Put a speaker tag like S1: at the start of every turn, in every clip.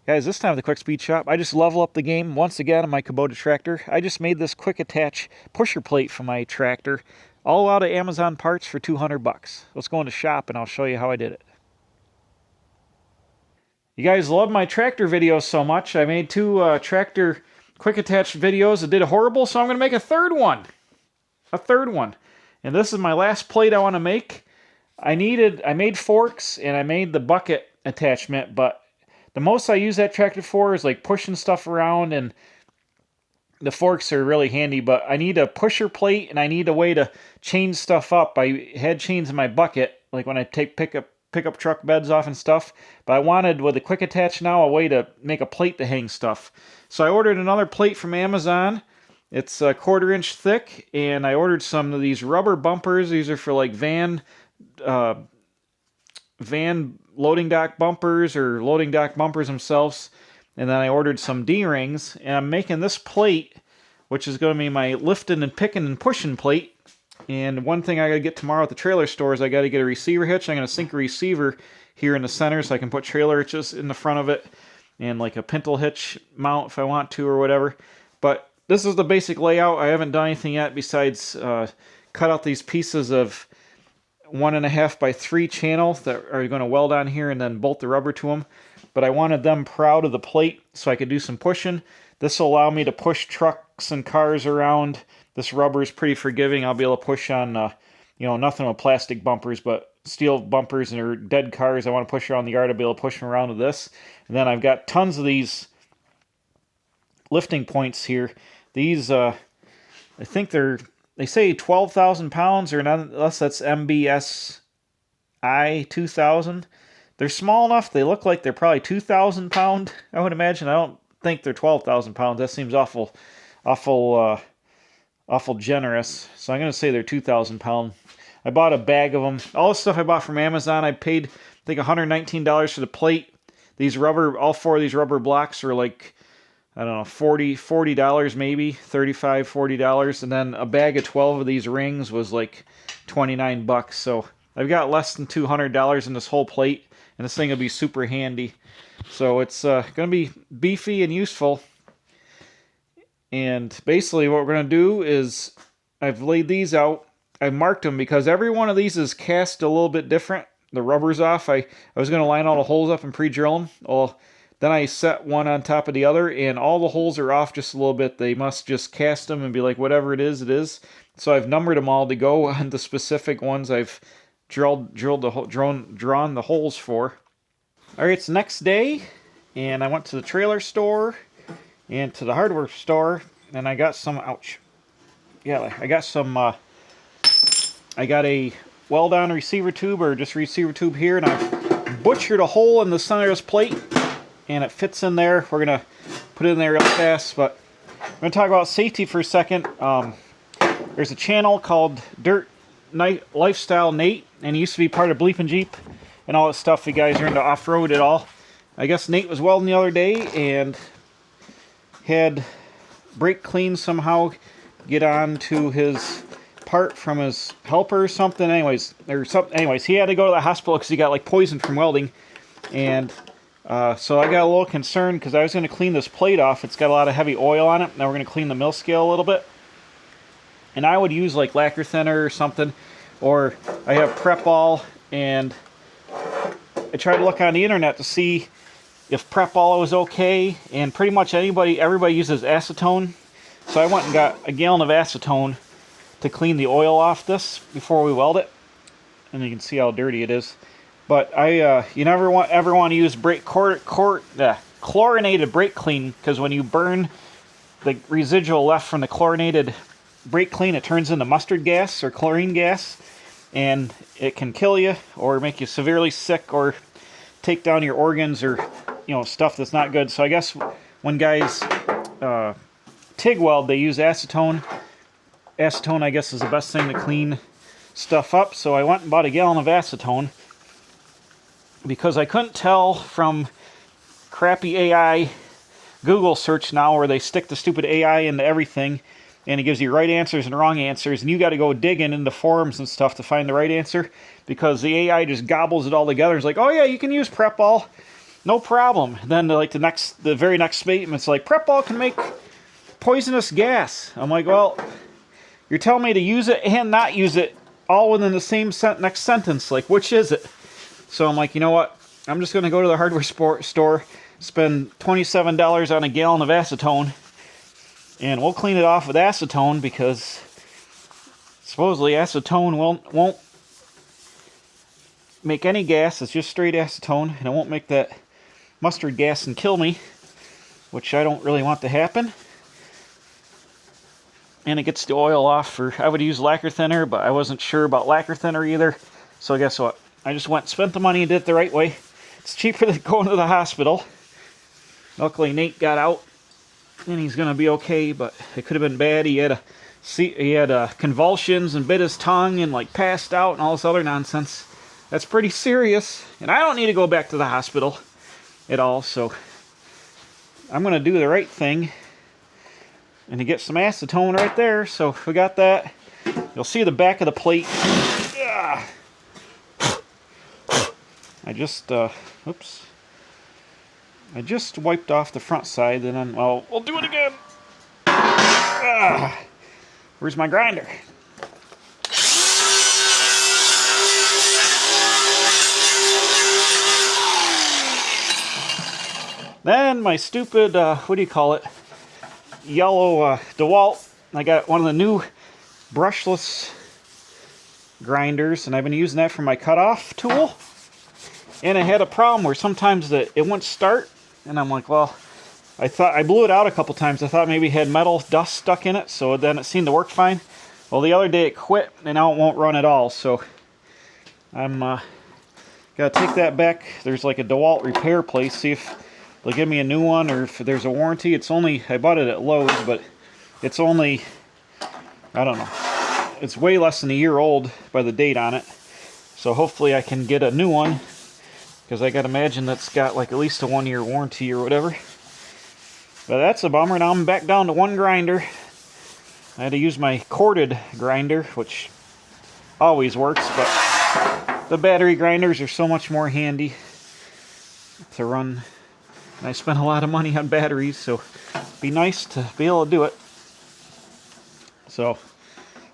S1: Guys, this time at the Quick Speed Shop, I just level up the game once again on my Kubota tractor. I just made this quick attach pusher plate for my tractor, all out of Amazon parts for 200 bucks. Let's go into shop and I'll show you how I did it. You guys love my tractor videos so much. I made two tractor quick attach videos that did horrible, so I'm going to make a third one. And this is my last plate I want to make. I made forks and I made the bucket attachment, but the most I use that tractor for is like pushing stuff around, and the forks are really handy, but I need a pusher plate and I need a way to chain stuff up. I had chains in my bucket, like when I take pickup truck beds off and stuff, but I wanted, with the quick attach now, a way to make a plate to hang stuff. So I ordered another plate from Amazon. It's a 1/4 inch thick, and I ordered some of these rubber bumpers. These are for like van loading dock bumpers, or loading dock bumpers themselves. And then I ordered some D-rings, and I'm making this plate, which is going to be my lifting and picking and pushing plate. And one thing I got to get tomorrow at the trailer store is I got to get a receiver hitch. I'm going to sink a receiver here in the center so I can put trailer hitches in the front of it, and like a pintle hitch mount if I want to, or whatever. But this is the basic layout. I haven't done anything yet besides cut out these pieces of 1.5 by 3 channel that are going to weld on here and then bolt the rubber to them. But I wanted them proud of the plate so I could do some pushing. This will allow me to push trucks and cars around. This rubber is pretty forgiving. I'll be able to push on, nothing with plastic bumpers, but steel bumpers or dead cars I want to push around the yard. I'll be able to push them around with this. And then I've got tons of these lifting points here. These, I think they say 12,000 pounds, or not, unless that's MBSI 2000. They're small enough. They look like they're probably 2,000 pound, I would imagine. I don't think they're 12,000 pounds. That seems awful generous. So I'm going to say they're 2,000 pound. I bought a bag of them. All the stuff I bought from Amazon, I paid, I think, $119 for the plate. All 4 of these rubber blocks are like, I don't know, $40 maybe, $35, $40. And then a bag of 12 of these rings was like 29 bucks. So I've got less than $200 in this whole plate, and this thing will be super handy. So it's going to be beefy and useful. And basically what we're going to do is, I've laid these out. I marked them because every one of these is cast a little bit different. The rubber's off. I was going to line all the holes up and pre-drill them. Well, then I set one on top of the other, and all the holes are off just a little bit. They must just cast them and be like, whatever it is, it is. So I've numbered them all to go on the specific ones I've drawn the holes for. All right, it's the next day, and I went to the trailer store and to the hardware store, and I got some, I got a weld-on receiver tube, or just receiver tube here, and I've butchered a hole in the center of this plate, and it fits in there. We're going to put it in there real fast, but I'm going to talk about safety for a second. There's a channel called Dirt Lifestyle Nate, and he used to be part of Bleepin' Jeep and all that stuff. You guys are into off-road at all. I guess Nate was welding the other day and had brake clean somehow get onto his part from his helper or something. Anyways, he had to go to the hospital because he got like poisoned from welding. And so I got a little concerned because I was going to clean this plate off. It's got a lot of heavy oil on it. Now we're going to clean the mill scale a little bit. And I would use like lacquer thinner or something. Or I have Prep All, and I tried to look on the internet to see if Prep All was okay. And pretty much everybody uses acetone. So I went and got a gallon of acetone to clean the oil off this before we weld it. And you can see how dirty it is. But you never ever want to use chlorinated brake clean, because when you burn the residual left from the chlorinated brake clean, it turns into mustard gas or chlorine gas, and it can kill you or make you severely sick or take down your organs, or stuff that's not good. So I guess when guys TIG weld, they use acetone. Acetone, I guess, is the best thing to clean stuff up. So I went and bought a gallon of acetone, because I couldn't tell from crappy AI Google search now, where they stick the stupid AI into everything, and it gives you right answers and wrong answers, and you got to go digging into forums and stuff to find the right answer, because the AI just gobbles it all together. It's like, oh yeah, you can use Prep All. No problem. Then like the very next statement's like, prep ball can make poisonous gas. I'm like, well, you're telling me to use it and not use it all within the same next sentence. Like, which is it? So I'm like, you know what? I'm just going to go to the hardware store, spend $27 on a gallon of acetone, and we'll clean it off with acetone, because supposedly acetone won't make any gas. It's just straight acetone, and it won't make that mustard gas and kill me, which I don't really want to happen. And it gets the oil off. I would use lacquer thinner, but I wasn't sure about lacquer thinner either. So guess what? I just went and spent the money and did it the right way. It's cheaper than going to the hospital. Luckily, Nate got out, and he's going to be okay, but it could have been bad. He had convulsions and bit his tongue and like passed out and all this other nonsense. That's pretty serious, and I don't need to go back to the hospital at all, so I'm going to do the right thing and to get some acetone right there. So we got that. You'll see the back of the plate. I just, oops. I just wiped off the front side, and then, well, we'll do it again. Where's my grinder? Then my stupid, what do you call it? Yellow DeWalt. I got one of the new brushless grinders, and I've been using that for my cutoff tool. And I had a problem where sometimes it wouldn't start, and I'm like, well, I blew it out a couple times. I thought maybe it had metal dust stuck in it, so then it seemed to work fine. Well, the other day it quit, and now it won't run at all, so I'm gotta take that back. There's like a DeWalt repair place, see if they'll give me a new one, or if there's a warranty. It's only, I bought it at Lowe's, but it's only, I don't know, it's way less than a year old by the date on it. So hopefully I can get a new one, because I gotta imagine that's got like at least a 1-year warranty or whatever. But that's a bummer. Now I'm back down to one grinder. I had to use my corded grinder, which always works, but the battery grinders are so much more handy to run. And I spent a lot of money on batteries, so it'd be nice to be able to do it. So,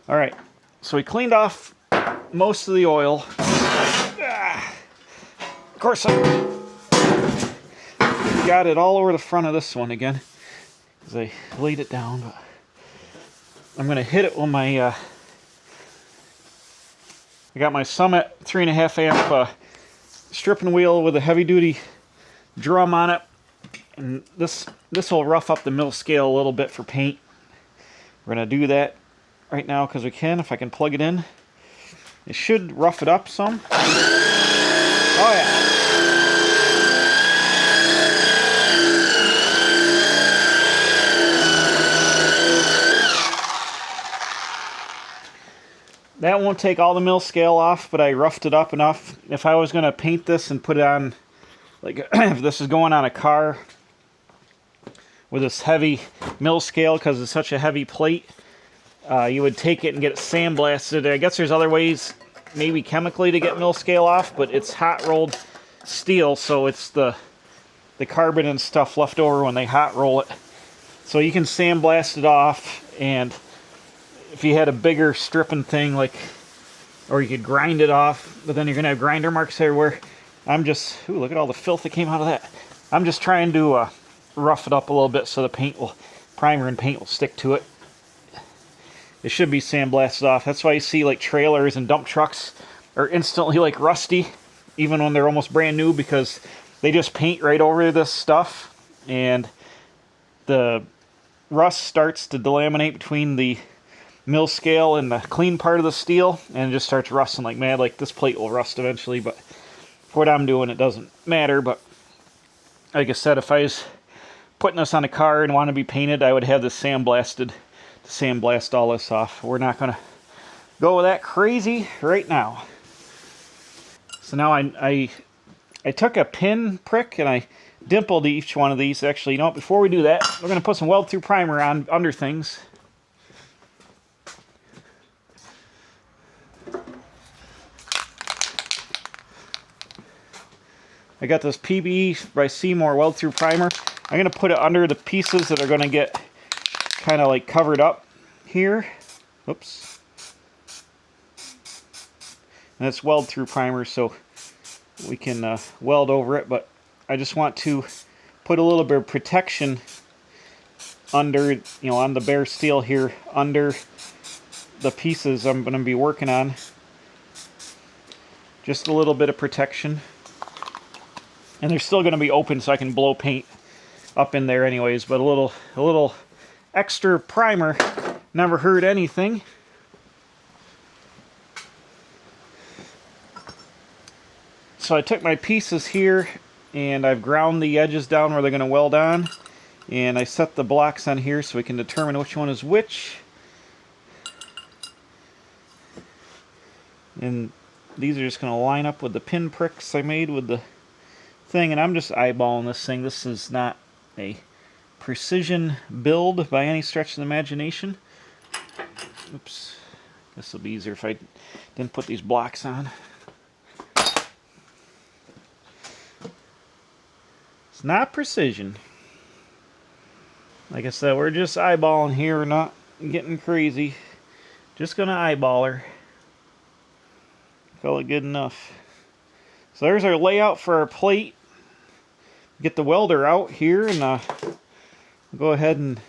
S1: all right. So we cleaned off most of the oil. Of course, I got it all over the front of this one again, because I laid it down. But I'm going to hit it with my, I got my Summit 3.5 amp stripping wheel with a heavy duty drum on it. And this will rough up the mill scale a little bit for paint. We're going to do that right now because we can, if I can plug it in. It should rough it up some. Oh yeah. That won't take all the mill scale off, but I roughed it up enough. If I was going to paint this and put it on, like if this is going on a car with this heavy mill scale, because it's such a heavy plate, you would take it and get it sandblasted. I guess there's other ways, maybe chemically, to get mill scale off, but it's hot rolled steel, so it's the carbon and stuff left over when they hot roll it. So you can sandblast it off, and if you had a bigger stripping thing, like, or you could grind it off, but then you're gonna have grinder marks everywhere. I'm just, ooh, look at all the filth that came out of that. I'm just trying to rough it up a little bit so the paint will, primer and paint will stick to it. It should be sandblasted off. That's why you see like trailers and dump trucks are instantly like rusty, even when they're almost brand new, because they just paint right over this stuff, and the rust starts to delaminate between the mill scale and the clean part of the steel, and it just starts rusting like mad. Like this plate will rust eventually, but for what I'm doing, it doesn't matter. But like I said, if I was putting this on a car and want to be painted, I would have this sandblasted to sandblast all this off. We're not going to go with that crazy right now. So now I took a pin prick and I dimpled each one of these. Actually, you know what, before we do that, we're going to put some weld through primer on under things. I got this PB by Seymour weld through primer. I'm going to put it under the pieces that are going to get kind of like covered up here. Oops. And it's weld through primer, so we can weld over it, but I just want to put a little bit of protection under, you know, on the bare steel here, under the pieces I'm going to be working on. Just a little bit of protection. And they're still going to be open so I can blow paint up in there anyways, but a little extra primer never hurt anything. So I took my pieces here and I've ground the edges down where they're going to weld on, and I set the blocks on here so we can determine which one is which. And these are just going to line up with the pin pricks I made with the thing, and I'm just eyeballing this thing. This is not a precision build by any stretch of the imagination. Oops. This will be easier if I didn't put these blocks on. It's not precision. Like I said, we're just eyeballing here. We're not getting crazy. Just gonna eyeball her. Call it good enough. So there's our layout for our plate. Get the welder out here and go ahead and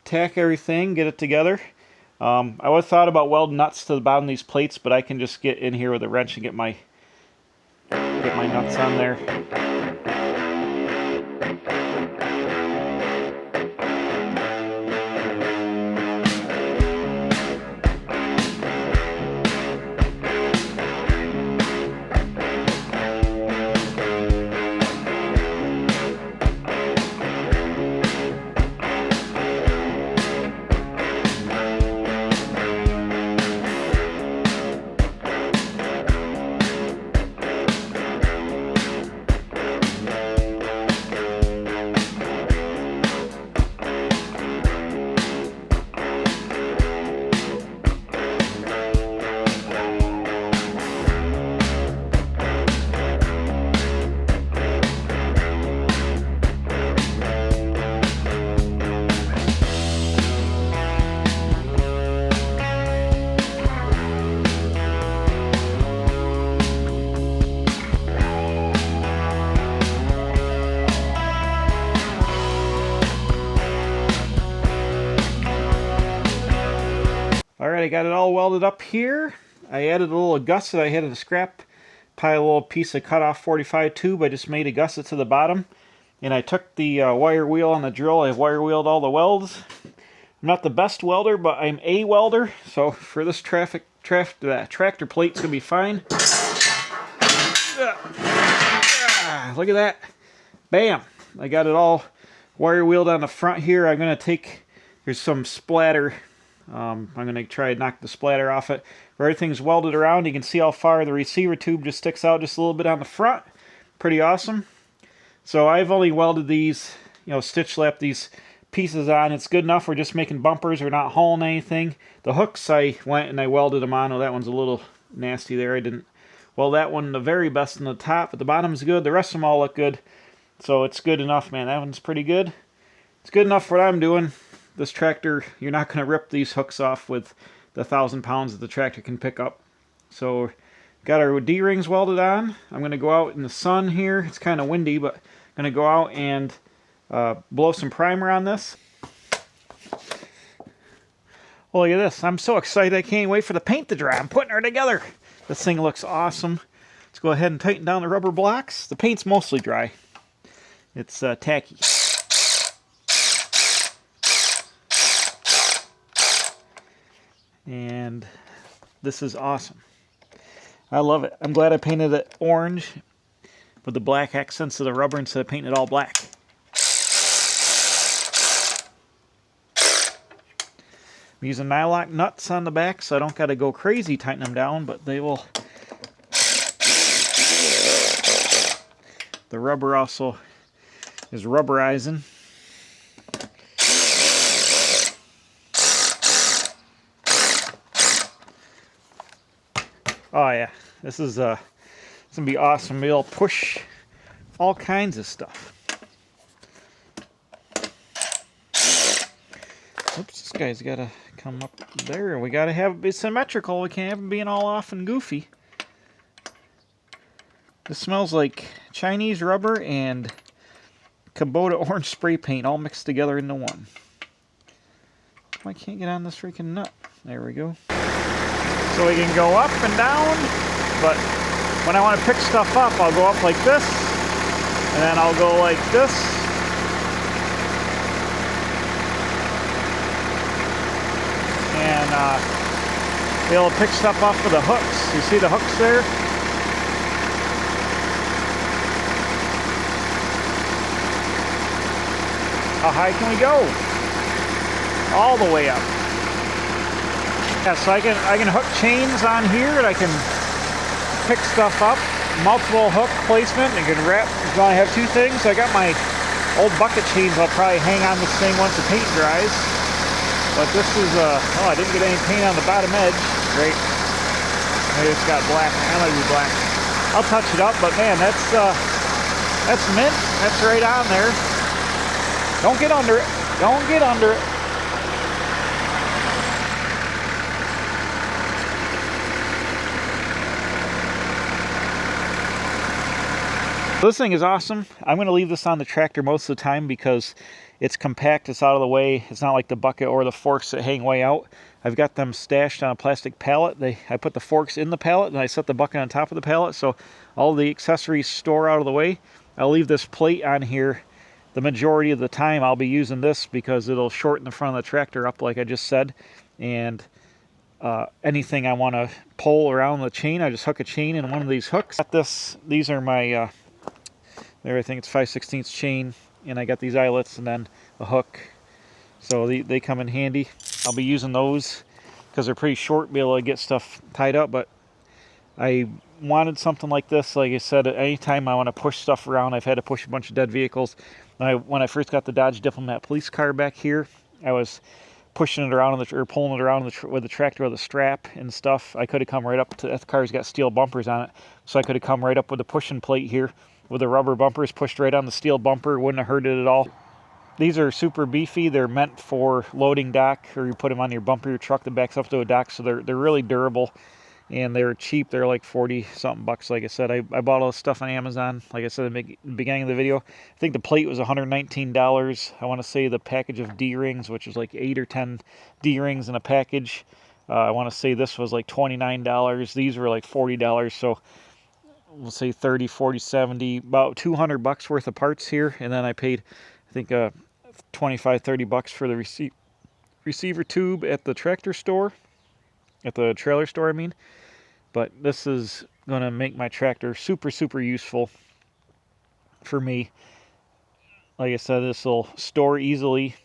S1: tack everything, get it together. I would have thought about welding nuts to the bottom of these plates, but I can just get in here with a wrench and get my nuts on there. Alright, I got it all welded up here. I added a little gusset I had in a scrap pile, a little piece of cut off 45 tube. I just made a gusset to the bottom. And I took the wire wheel on the drill. I wire wheeled all the welds. I'm not the best welder, but I'm a welder. So for this tractor plate, it's going to be fine. Look at that. Bam! I got it all wire wheeled on the front here. I'm going to take, there's some splatter. I'm going to try to knock the splatter off it. Where everything's welded around, you can see how far the receiver tube just sticks out just a little bit on the front. Pretty awesome. So I've only welded these, stitch lap these pieces on. It's good enough. We're just making bumpers. We're not hauling anything. The hooks, I went and I welded them on. Oh, that one's a little nasty there. I didn't weld that one the very best on the top, but the bottom's good. The rest of them all look good. So it's good enough, man. That one's pretty good. It's good enough for what I'm doing. This tractor, you're not going to rip these hooks off with the 1,000 pounds that the tractor can pick up. So, got our D-rings welded on. I'm going to go out in the sun here. It's kind of windy, but I'm going to go out and blow some primer on this. Well, look at this. I'm so excited I can't wait for the paint to dry. I'm putting her together. This thing looks awesome. Let's go ahead and tighten down the rubber blocks. The paint's mostly dry. It's tacky. And this is awesome. I love it. I'm glad I painted it orange with the black accents of the rubber instead of painting it all black. I'm using nylock nuts on the back, so I don't got to go crazy tightening them down, but they will. The rubber also is rubberizing. Oh yeah, this is It's gonna be awesome. Maybe I'll push all kinds of stuff. Oops, this guy's gotta come up there. We gotta have it be symmetrical. We can't have it being all off and goofy. This smells like Chinese rubber and Kubota orange spray paint all mixed together into one. I can't get on this freaking nut. There we go. So we can go up and down, but when I want to pick stuff up, I'll go up like this, and then I'll go like this. And be able to pick stuff off with the hooks. You see the hooks there? How high can we go? All the way up. Yeah, so I can hook chains on here, and I can pick stuff up. Multiple hook placement. I can wrap. If I have two things, I got my old bucket chains. I'll probably hang on this thing once the paint dries. But this is oh, I didn't get any paint on the bottom edge. Great. Maybe it's got black. That might be black. I'll touch it up, but man, that's mint. That's right on there. Don't get under it. Don't get under it. This thing is awesome. I'm going to leave this on the tractor most of the time because it's compact, it's out of the way. It's not like the bucket or the forks that hang way out. I've got them stashed on a plastic pallet. I put the forks in the pallet and I set the bucket on top of the pallet, so all the accessories store out of the way. I'll leave this plate on here. The majority of the time I'll be using this because it'll shorten the front of the tractor up like I just said. And anything I want to pull around the chain, I just hook a chain in one of these hooks. Got this. These are my there, I think it's 5/16 chain, and I got these eyelets and then a hook, so they come in handy. I'll be using those because they're pretty short, be able to get stuff tied up. But I wanted something like this. Like I said, anytime I want to push stuff around, I've had to push a bunch of dead vehicles. When I first got the Dodge Diplomat police car back here, I was pushing it around or pulling it around with the tractor with a strap and stuff. I could have come right up to that. Car's got steel bumpers on it, so I could have come right up with the pushing plate here with the rubber bumpers, pushed right on the steel bumper. Wouldn't have hurt it at all. These are super beefy. They're meant for loading dock, or you put them on your bumper of your truck that backs up to a dock. So they're really durable, and they're cheap. They're like 40 something bucks. Like I said, I bought all this stuff on Amazon. Like I said in the beginning of the video, I think the plate was $119. I want to say the package of D-rings, which is like 8 or 10 D-rings in a package, I want to say this was like $29. These were like $40. So we'll say 30, 40, 70, about 200 bucks worth of parts here. And then I paid, I think, 25, 30 bucks for the receiver tube at the tractor store, at the trailer store, I mean. But this is going to make my tractor super, super useful for me. Like I said, this will store easily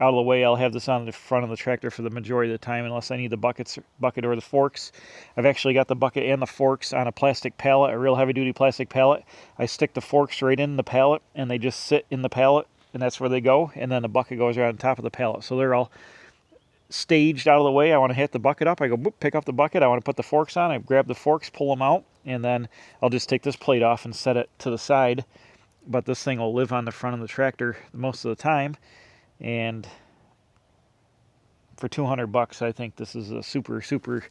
S1: out of the way. I'll have this on the front of the tractor for the majority of the time, unless I need the bucket or the forks. I've actually got the bucket and the forks on a plastic pallet, a real heavy-duty plastic pallet. I stick the forks right in the pallet, and they just sit in the pallet, and that's where they go. And then the bucket goes right on top of the pallet. So they're all staged out of the way. I want to hit the bucket up. I go, boop, pick up the bucket. I want to put the forks on. I grab the forks, pull them out, and then I'll just take this plate off and set it to the side. But this thing will live on the front of the tractor most of the time. And for 200 bucks, I think this is a super, super,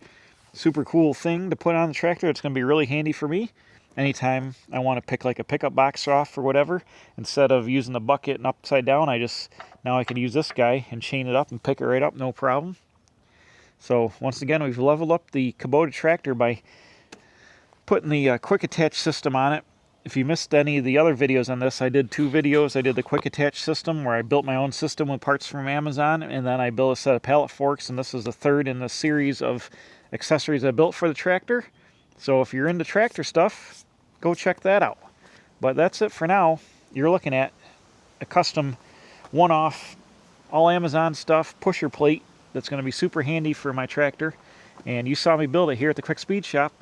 S1: super cool thing to put on the tractor. It's going to be really handy for me. Anytime I want to pick like a pickup box off or whatever, instead of using the bucket and upside down, now I can use this guy and chain it up and pick it right up, no problem. So once again, we've leveled up the Kubota tractor by putting the quick attach system on it. If you missed any of the other videos on this, I did 2 videos. I did the quick attach system where I built my own system with parts from Amazon, and then I built a set of pallet forks, and this is the third in the series of accessories I built for the tractor. So if you're into tractor stuff, go check that out. But that's it for now. You're looking at a custom one-off, all Amazon stuff, pusher plate that's going to be super handy for my tractor. And you saw me build it here at the Quick Speed Shop.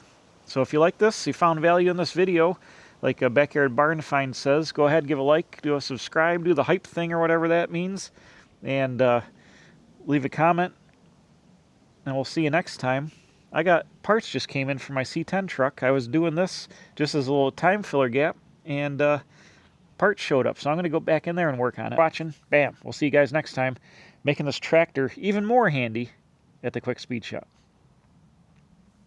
S1: So if you like this, you found value in this video, like a Backyard Barn Find says, go ahead, give a like, do a subscribe, do the hype thing or whatever that means, and leave a comment, and we'll see you next time. I got parts just came in for my C10 truck. I was doing this just as a little time filler gap, and parts showed up. So I'm going to go back in there and work on it. Watching. Bam. We'll see you guys next time, making this tractor even more handy at the Quick Speed Shop.